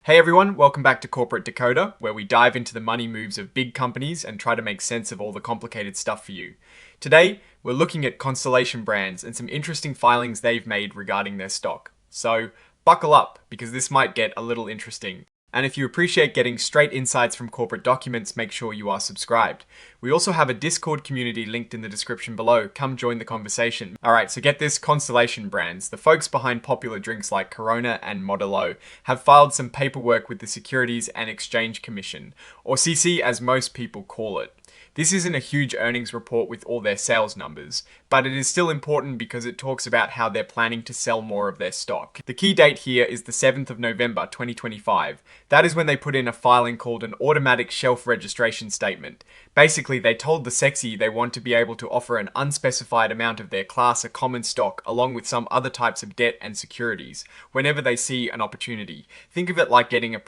Hey everyone, welcome back to Corporate Decoder, where we dive into the money moves of big companies and try to make sense of all the complicated stuff for you. Today, we're looking at Constellation Brands and some interesting filings they've made regarding their stock. So, buckle up, because this might get a little interesting. And if you appreciate getting straight insights from corporate documents, make sure you are subscribed. We also have a Discord community linked in the description below. Come join the conversation. Alright, so get this, Constellation Brands, the folks behind popular drinks like Corona and Modelo, have filed some paperwork with the Securities and Exchange Commission, or CC as most people call it. This isn't a huge earnings report with all their sales numbers, but it is still important because it talks about how they're planning to sell more of their stock. The key date here is the 7th of November 2025. That is when they put in a filing called an automatic shelf registration statement. Basically, they told the SEC they want to be able to offer an unspecified amount of their class of common stock along with some other types of debt and securities whenever they see an opportunity. Think of it like getting a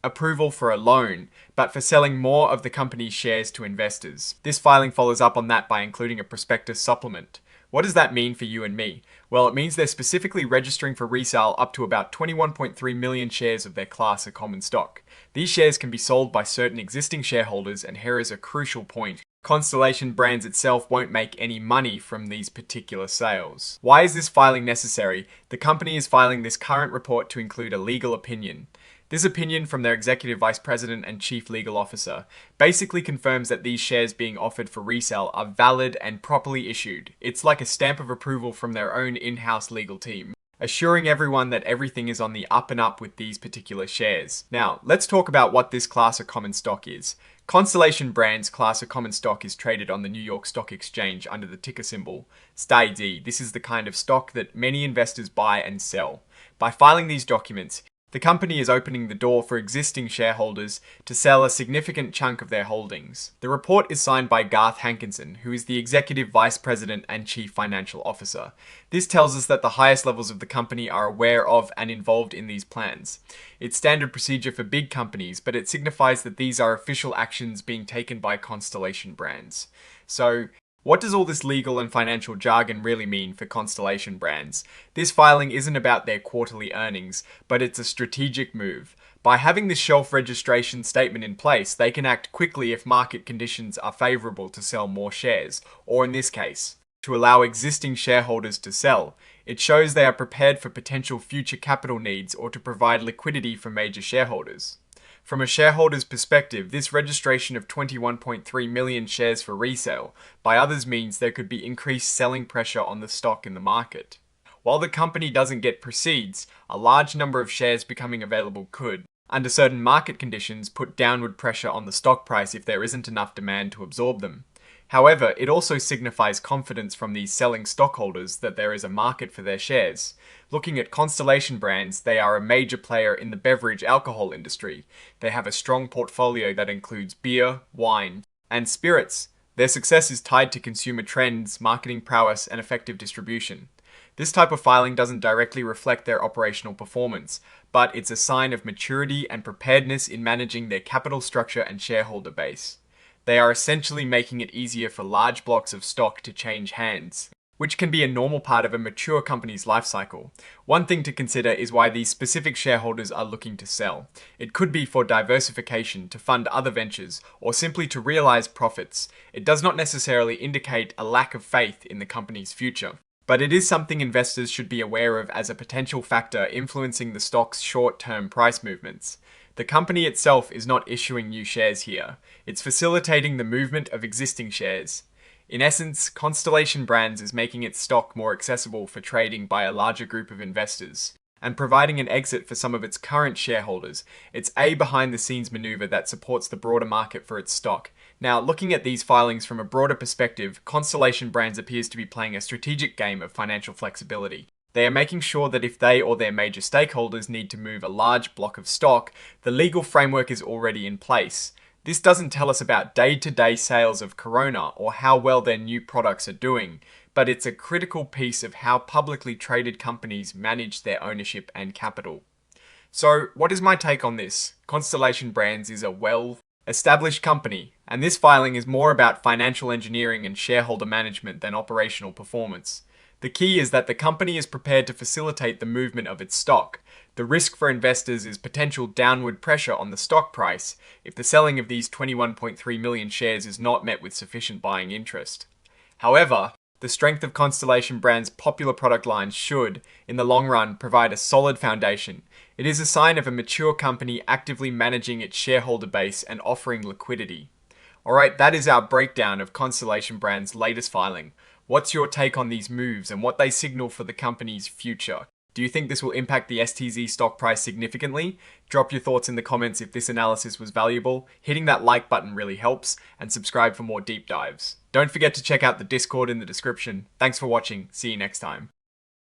approval for a loan, but for selling more of the company's shares to investors. This filing follows up on that by including a prospectus supplement. What does that mean for you and me? Well, it means they're specifically registering for resale up to about 21.3 million shares of their class of common stock. These shares can be sold by certain existing shareholders, and here is a crucial point. Constellation Brands itself won't make any money from these particular sales. Why is this filing necessary? The company is filing this current report to include a legal opinion. This opinion from their Executive Vice President and Chief Legal Officer basically confirms that these shares being offered for resale are valid and properly issued. It's like a stamp of approval from their own in-house legal team, assuring everyone that everything is on the up and up with these particular shares. Now, let's talk about what this class of common stock is. Constellation Brands class of common stock is traded on the New York Stock Exchange under the ticker symbol STAID. This is the kind of stock that many investors buy and sell. By filing these documents, the company is opening the door for existing shareholders to sell a significant chunk of their holdings. The report is signed by Garth Hankinson, who is the Executive Vice President and Chief Financial Officer. This tells us that the highest levels of the company are aware of and involved in these plans. It's standard procedure for big companies, but it signifies that these are official actions being taken by Constellation Brands. So, what does all this legal and financial jargon really mean for Constellation Brands? This filing isn't about their quarterly earnings, but it's a strategic move. By having this shelf registration statement in place, they can act quickly if market conditions are favorable to sell more shares, or in this case, to allow existing shareholders to sell. It shows they are prepared for potential future capital needs or to provide liquidity for major shareholders. From a shareholder's perspective, this registration of 21.3 million shares for resale by others means there could be increased selling pressure on the stock in the market. While the company doesn't get proceeds, a large number of shares becoming available could, under certain market conditions, put downward pressure on the stock price if there isn't enough demand to absorb them. However, it also signifies confidence from these selling stockholders that there is a market for their shares. Looking at Constellation Brands, they are a major player in the beverage alcohol industry. They have a strong portfolio that includes beer, wine, and spirits. Their success is tied to consumer trends, marketing prowess, and effective distribution. This type of filing doesn't directly reflect their operational performance, but it's a sign of maturity and preparedness in managing their capital structure and shareholder base. They are essentially making it easier for large blocks of stock to change hands, which can be a normal part of a mature company's life cycle. One thing to consider is why these specific shareholders are looking to sell. It could be for diversification, to fund other ventures, or simply to realize profits. It does not necessarily indicate a lack of faith in the company's future, but it is something investors should be aware of as a potential factor influencing the stock's short-term price movements. The company itself is not issuing new shares here. It's facilitating the movement of existing shares. In essence, Constellation Brands is making its stock more accessible for trading by a larger group of investors, and providing an exit for some of its current shareholders. It's a behind-the-scenes maneuver that supports the broader market for its stock. Now, looking at these filings from a broader perspective, Constellation Brands appears to be playing a strategic game of financial flexibility. They are making sure that if they or their major stakeholders need to move a large block of stock, the legal framework is already in place. This doesn't tell us about day-to-day sales of Corona or how well their new products are doing, but it's a critical piece of how publicly traded companies manage their ownership and capital. So, what is my take on this? Constellation Brands is a well-established company, and this filing is more about financial engineering and shareholder management than operational performance. The key is that the company is prepared to facilitate the movement of its stock. The risk for investors is potential downward pressure on the stock price if the selling of these 21.3 million shares is not met with sufficient buying interest. However, the strength of Constellation Brands' popular product lines should, in the long run, provide a solid foundation. It is a sign of a mature company actively managing its shareholder base and offering liquidity. Alright, that is our breakdown of Constellation Brands' latest filing. What's your take on these moves and what they signal for the company's future? Do you think this will impact the STZ stock price significantly? Drop your thoughts in the comments if this analysis was valuable. Hitting that like button really helps, and subscribe for more deep dives. Don't forget to check out the Discord in the description. Thanks for watching. See you next time.